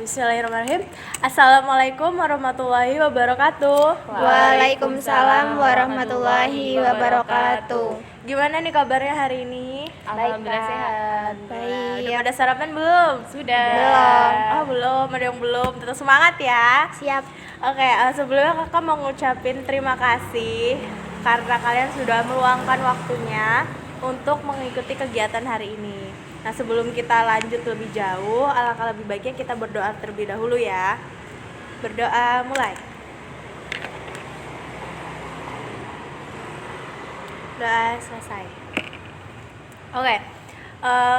Bismillahirrahmanirrahim. Assalamualaikum warahmatullahi wabarakatuh. Waalaikumsalam warahmatullahi wabarakatuh. Gimana nih kabarnya hari ini? Alhamdulillah sehat. Udah Baik. pada sarapan belum? Sudah. Belum. Oh belum, ada yang belum. Tetap semangat ya. Siap. Oke, sebelumnya kakak mau ngucapin terima kasih karena kalian sudah meluangkan waktunya untuk mengikuti kegiatan hari ini. Nah, sebelum kita lanjut lebih jauh, alangkah lebih baiknya kita berdoa terlebih dahulu ya. Berdoa mulai. Doa selesai. Oke,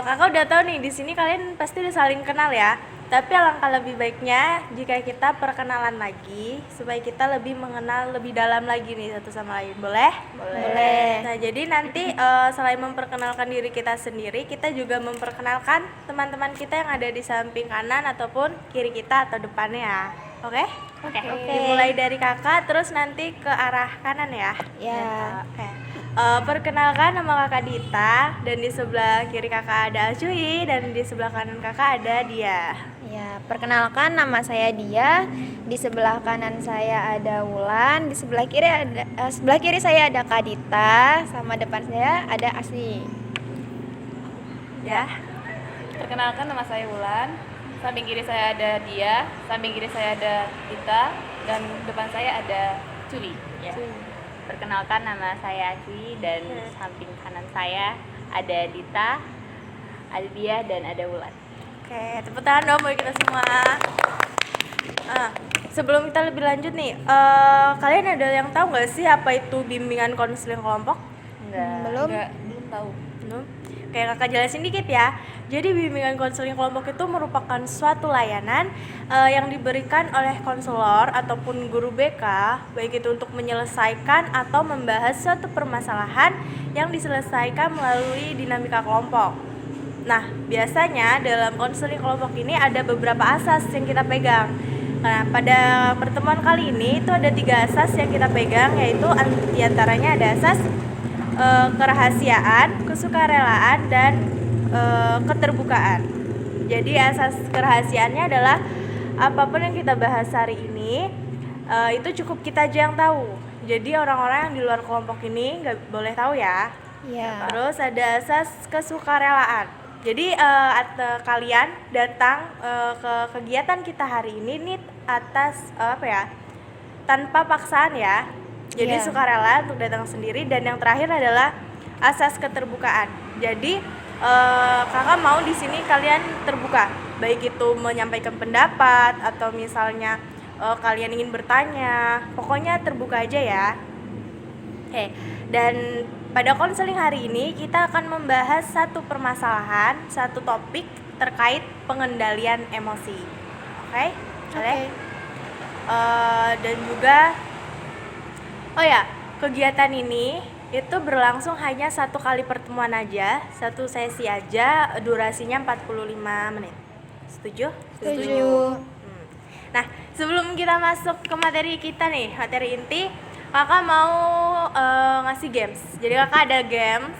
kakak udah tahu nih di sini kalian pasti udah saling kenal ya. Tapi alangkah lebih baiknya jika kita perkenalan lagi supaya kita lebih mengenal lebih dalam lagi nih satu sama lain. Boleh? Boleh. Nah, jadi nanti selain memperkenalkan diri kita sendiri, kita juga memperkenalkan teman-teman kita yang ada di samping kanan ataupun kiri kita atau depannya. Oke? Oke. Dimulai dari kakak, terus nanti ke arah kanan ya. Ya. Oke. Perkenalkan, nama kakak Dita, dan di sebelah kiri kakak ada Acuy, dan di sebelah kanan kakak ada Dia. Ya, perkenalkan nama saya Dia. Di sebelah kanan saya ada Wulan, di sebelah kiri saya ada Kak Dita, sama depan saya ada Asli. Ya. Perkenalkan, nama saya Wulan. Samping kiri saya ada Dia, samping kiri saya ada Dita, dan depan saya ada Culi. Ya. Perkenalkan, nama saya Aci dan samping kanan saya ada Dita, ada Dia dan ada Wulan. Oke, tepuk tangan dong buat kita semua. Sebelum kita lebih lanjut nih, kalian ada yang tahu nggak sih apa itu bimbingan konseling kelompok? Belum. Belum tahu. Belum? Kayak kakak jelasin dikit ya. Jadi bimbingan konseling kelompok itu merupakan suatu layanan yang diberikan oleh konselor ataupun guru BK, baik itu untuk menyelesaikan atau membahas suatu permasalahan yang diselesaikan melalui dinamika kelompok. Nah, biasanya dalam konseling kelompok ini ada beberapa asas yang kita pegang. Nah, pada pertemuan kali ini itu ada 3 asas yang kita pegang, yaitu diantaranya ada asas kerahasiaan, kesukarelaan, dan keterbukaan. Jadi asas kerahasiaannya adalah apapun yang kita bahas hari ini itu cukup kita aja yang tahu. Jadi orang-orang yang di luar kelompok ini nggak boleh tahu ya. Ya. Terus ada asas kesukarelaan. Jadi kalian datang ke kegiatan kita hari ini nih atas tanpa paksaan ya. Jadi Iya. sukarela untuk datang sendiri. Dan yang terakhir adalah asas keterbukaan. Jadi kakak mau di sini kalian terbuka, baik itu menyampaikan pendapat atau misalnya kalian ingin bertanya, pokoknya terbuka aja ya. Oke, dan pada konseling hari ini kita akan membahas satu permasalahan, satu topik terkait pengendalian emosi. Oke? Boleh? Dan juga kegiatan ini itu berlangsung hanya 1 kali pertemuan aja, 1 sesi aja, durasinya 45 menit. Setuju? Setuju. Nah, sebelum kita masuk ke materi kita nih, materi inti, kakak mau ngasih games. Jadi kakak ada games,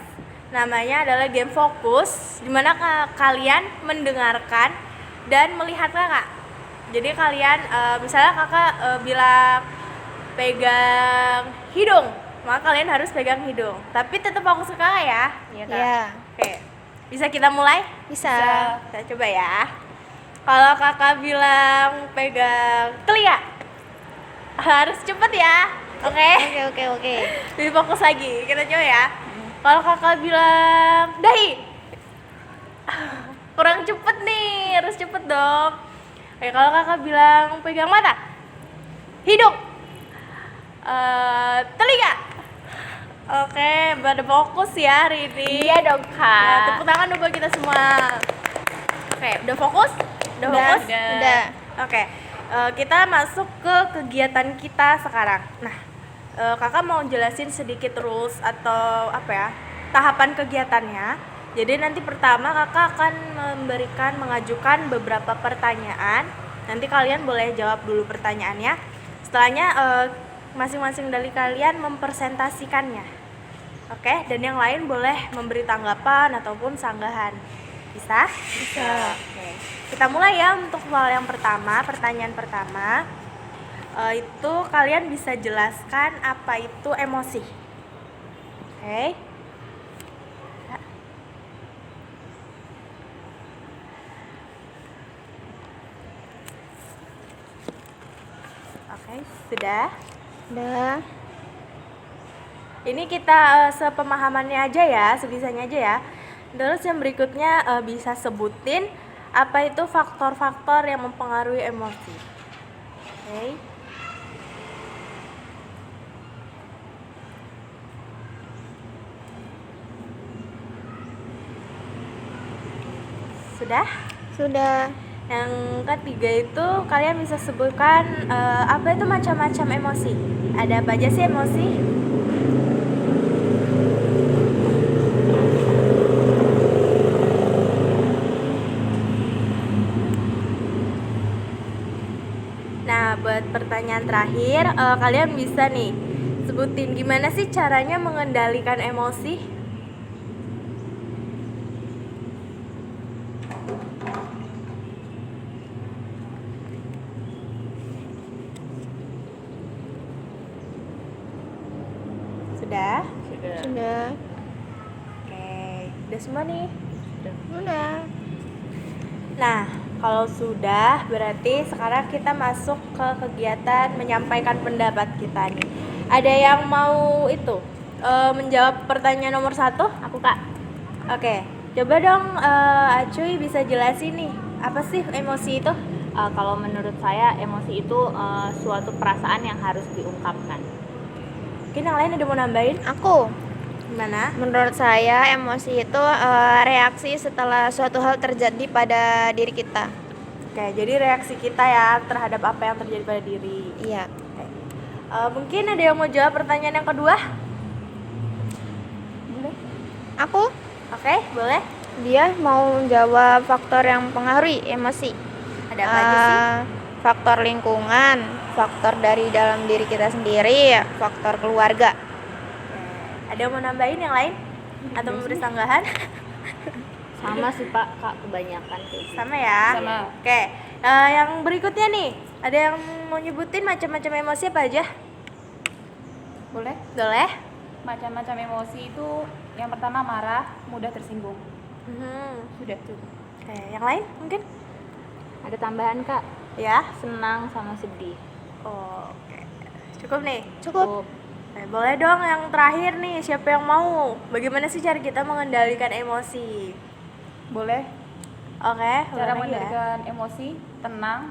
namanya adalah game fokus, dimana kalian mendengarkan dan melihat kakak. Jadi kalian misalnya kakak bilang pegang hidung, maka kalian harus pegang hidung. Tapi tetap fokus ke kakak ya. Iya Kak? Ya. Oke, bisa kita mulai? Bisa. Kita coba ya. Kalau kakak bilang pegang telinga, harus cepet ya. Oke. Oke. Lebih fokus lagi. Kita coba ya. Kalau kakak bilang dahi, kurang cepet nih, harus cepet dong. Oke, kalau kakak bilang pegang mata, hidung, telinga. Oke, pada fokus ya hari ini. Iya dong, Kak. Nah, tepuk tangan dulu buat kita semua. Oke, udah fokus? Udah fokus? Udah. Oke, kita masuk ke kegiatan kita sekarang. Nah, kakak mau jelasin sedikit rules atau tahapan kegiatannya. Jadi nanti pertama kakak akan mengajukan beberapa pertanyaan. Nanti kalian boleh jawab dulu pertanyaannya. Setelahnya masing-masing dari kalian mempresentasikannya. Oke, dan yang lain boleh memberi tanggapan ataupun sanggahan. Bisa? Bisa. Oke. Kita mulai ya untuk soal yang pertama, pertanyaan pertama. Itu kalian bisa jelaskan apa itu emosi. Oke. Oke, sudah. Udah. Ini kita sepemahamannya aja ya, sebisanya aja ya. Terus yang berikutnya bisa sebutin apa itu faktor-faktor yang mempengaruhi emosi. Oke. Sudah? Sudah. Yang ketiga itu kalian bisa sebutkan apa itu macam-macam emosi. Ada apa aja sih emosi? Nah, buat pertanyaan terakhir, kalian bisa nih sebutin gimana sih caranya mengendalikan emosi? Sudah? Sudah. Oke, udah semua nih. Udah. Nah, kalau sudah berarti sekarang kita masuk ke kegiatan menyampaikan pendapat kita nih. Ada yang mau itu menjawab pertanyaan nomor 1? Aku Kak. Oke, coba dong Acuy bisa jelasin nih apa sih emosi itu? Kalau menurut saya emosi itu suatu perasaan yang harus diungkapkan. Mungkin yang lain ada mau nambahin? Aku. Gimana? Menurut saya emosi itu reaksi setelah suatu hal terjadi pada diri kita. Oke, jadi reaksi kita ya terhadap apa yang terjadi pada diri. Iya. Oke. Mungkin ada yang mau jawab pertanyaan yang kedua? Boleh? Aku. Oke, boleh. Dia mau jawab faktor yang mempengaruhi emosi. Ada apa aja sih? Faktor lingkungan, faktor dari dalam diri kita sendiri, faktor keluarga. Ada yang mau nambahin yang lain? Atau memberi sanggahan? Sama sih Pak, Kak, kebanyakan kayak gitu. Sama ya? Sama. Oke, yang berikutnya nih, ada yang mau nyebutin macam-macam emosi apa aja? Boleh? Boleh? Macam-macam emosi itu yang pertama marah, mudah tersinggung. Sudah tuh. Oke, yang lain mungkin? Ada tambahan Kak, Ya? senang sama sedih. Oke, cukup nih? Cukup. Boleh dong yang terakhir nih, siapa yang mau? Bagaimana sih cara kita mengendalikan emosi? Boleh? Oke, Cara ulang lagi ya. mengendalikan emosi, tenang,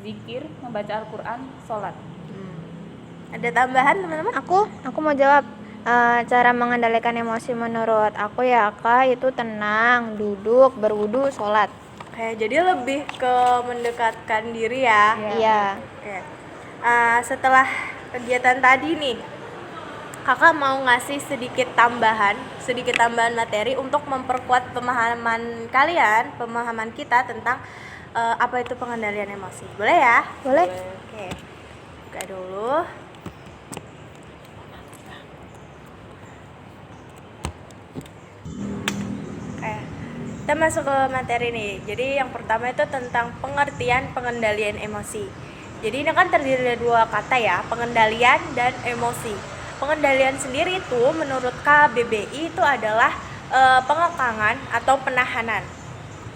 zikir, membaca Al-Quran, sholat. Ada tambahan teman-teman? Aku mau jawab. Cara mengendalikan emosi menurut aku ya Kak itu tenang, duduk, berwudu, sholat. Oke, jadi lebih ke mendekatkan diri ya. Iya. Oke. Setelah kegiatan tadi nih, kakak mau ngasih sedikit tambahan materi untuk memperkuat pemahaman kalian, pemahaman kita tentang apa itu pengendalian emosi. Boleh ya? Boleh? Oke. Buka dulu. Oke. Kita masuk ke materi nih. Jadi yang pertama itu tentang pengertian pengendalian emosi. Jadi ini kan terdiri dari dua kata ya, pengendalian dan emosi. Pengendalian sendiri itu menurut KBBI itu adalah pengekangan atau penahanan.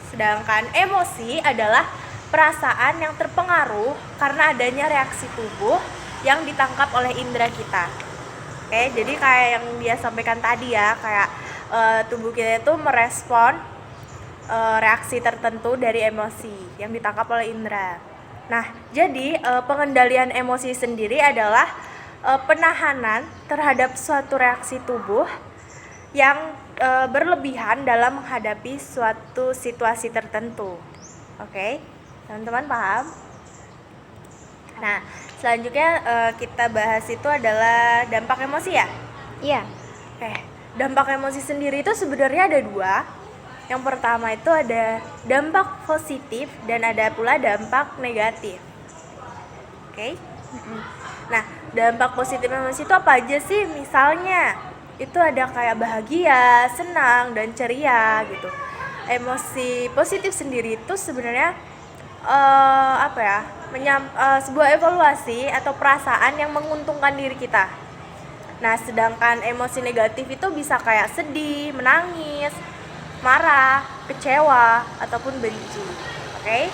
Sedangkan emosi adalah perasaan yang terpengaruh karena adanya reaksi tubuh yang ditangkap oleh indera kita. Oke, jadi kayak yang dia sampaikan tadi ya, kayak tubuh kita itu merespon reaksi tertentu dari emosi yang ditangkap oleh indera. Nah, jadi pengendalian emosi sendiri adalah penahanan terhadap suatu reaksi tubuh yang berlebihan dalam menghadapi suatu situasi tertentu. Oke, teman-teman paham? Nah, selanjutnya kita bahas itu adalah dampak emosi ya? Iya. Oke, dampak emosi sendiri itu sebenarnya ada dua. Yang pertama itu ada dampak positif dan ada pula dampak negatif. Oke? Nah, dampak positif emosi itu apa aja sih? Misalnya, itu ada kayak bahagia, senang, dan ceria gitu. emosi positif sendiri itu sebenarnya sebuah evaluasi atau perasaan yang menguntungkan diri kita. Nah, sedangkan emosi negatif itu bisa kayak sedih, menangis, marah, kecewa, ataupun benci. Oke?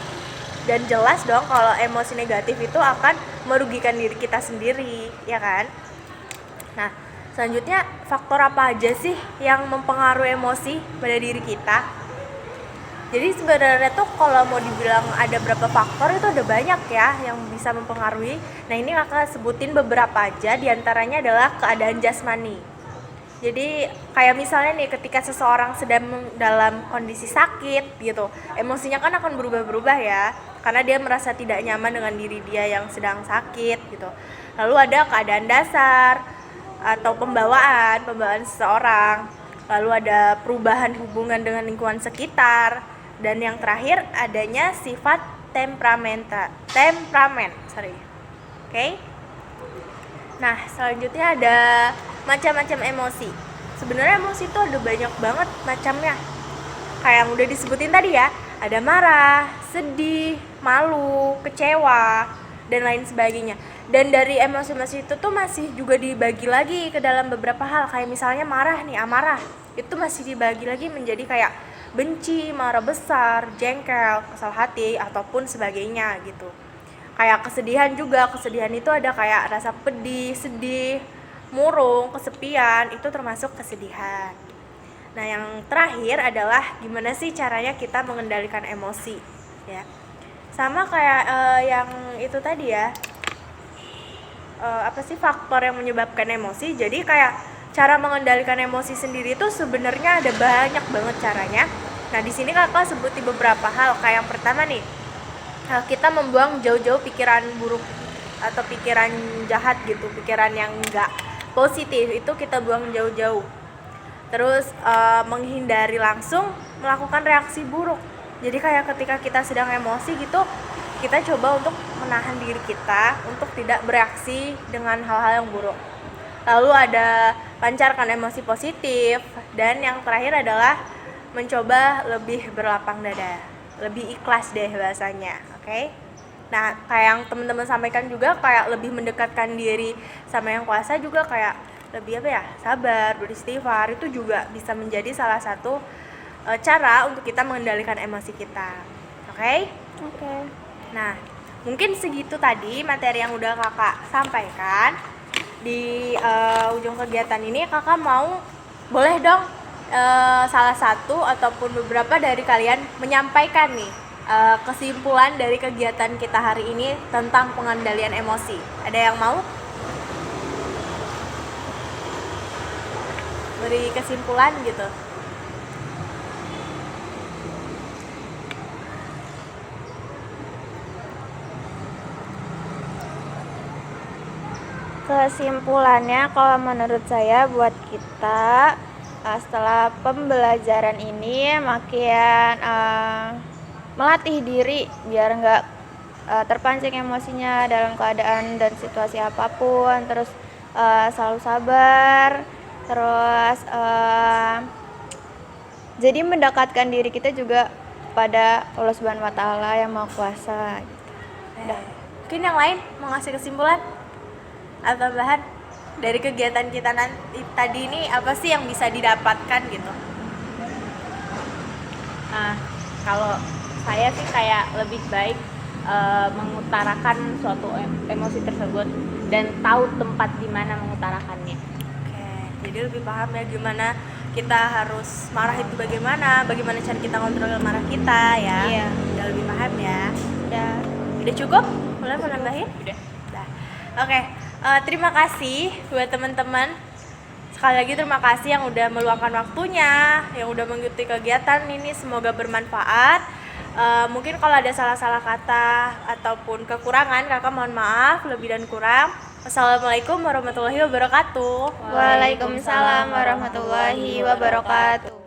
Dan jelas dong kalau emosi negatif itu akan merugikan diri kita sendiri, ya kan? Nah, selanjutnya faktor apa aja sih yang mempengaruhi emosi pada diri kita? Jadi sebenarnya tuh kalau mau dibilang ada berapa faktor itu ada banyak ya yang bisa mempengaruhi. Nah, ini kakak sebutin beberapa aja, diantaranya adalah keadaan jasmani. Jadi kayak misalnya nih ketika seseorang sedang dalam kondisi sakit gitu, emosinya kan akan berubah-berubah ya, karena dia merasa tidak nyaman dengan diri dia yang sedang sakit gitu. Lalu ada keadaan dasar atau pembawaan seseorang. Lalu ada perubahan hubungan dengan lingkungan sekitar. Dan yang terakhir adanya sifat temperamen. Oke? Nah, selanjutnya ada macam-macam emosi. Sebenarnya emosi itu ada banyak banget macamnya. Kayak yang udah disebutin tadi ya, ada marah, sedih, malu, kecewa, dan lain sebagainya. Dan dari emosi-emosi itu tuh masih juga dibagi lagi ke dalam beberapa hal. Kayak misalnya marah nih, amarah. Itu masih dibagi lagi menjadi kayak benci, marah besar, jengkel, kesal hati, ataupun sebagainya gitu. Kayak kesedihan juga, kesedihan itu ada kayak rasa pedih, sedih, murung, kesepian, itu termasuk kesedihan. Nah, yang terakhir adalah gimana sih caranya kita mengendalikan emosi, ya. Sama kayak yang itu tadi ya, apa sih faktor yang menyebabkan emosi. Jadi kayak cara mengendalikan emosi sendiri itu sebenarnya ada banyak banget caranya. Nah, di sini kakak sebutin beberapa hal. Kayak yang pertama nih, kita membuang jauh-jauh pikiran buruk atau pikiran jahat gitu, pikiran yang enggak positif itu kita buang jauh-jauh. Terus menghindari langsung melakukan reaksi buruk. Jadi kayak ketika kita sedang emosi gitu, kita coba untuk menahan diri kita untuk tidak bereaksi dengan hal-hal yang buruk. Lalu ada pancarkan emosi positif, dan yang terakhir adalah mencoba lebih berlapang dada, lebih ikhlas deh bahasanya, oke? Nah, kayak yang teman-teman sampaikan juga kayak lebih mendekatkan diri sama yang kuasa juga, kayak lebih sabar, beristighfar, itu juga bisa menjadi salah satu cara untuk kita mengendalikan emosi kita, oke? Oke. Nah, mungkin segitu tadi materi yang udah kakak sampaikan. Di ujung kegiatan ini kakak boleh dong salah satu ataupun beberapa dari kalian menyampaikan nih kesimpulan dari kegiatan kita hari ini tentang pengendalian emosi. Ada yang mau beri kesimpulan gitu? Kesimpulannya kalau menurut saya buat kita setelah pembelajaran ini makin melatih diri biar nggak terpancing emosinya dalam keadaan dan situasi apapun, terus selalu sabar, terus jadi mendekatkan diri kita juga pada Allah Subhanahu wa Ta'ala yang Maha Kuasa gitu. Mungkin yang lain mau ngasih kesimpulan atau tambahan dari kegiatan kita nanti tadi ini, apa sih yang bisa didapatkan gitu? Kalau saya sih kayak lebih baik mengutarakan suatu emosi tersebut dan tahu tempat di mana mengutarakannya. Oke, jadi lebih paham ya gimana kita harus marah itu, bagaimana cara kita kontrol marah kita ya. Iya. Udah lebih paham ya. Udah Cukup? Boleh mau nambahin? Udah. Oke, terima kasih buat teman-teman. Sekali lagi terima kasih yang udah meluangkan waktunya, yang udah mengikuti kegiatan ini. Semoga bermanfaat. Mungkin kalau ada salah-salah kata ataupun kekurangan, kakak mohon maaf lebih dan kurang. Wassalamualaikum warahmatullahi wabarakatuh. Waalaikumsalam warahmatullahi wabarakatuh.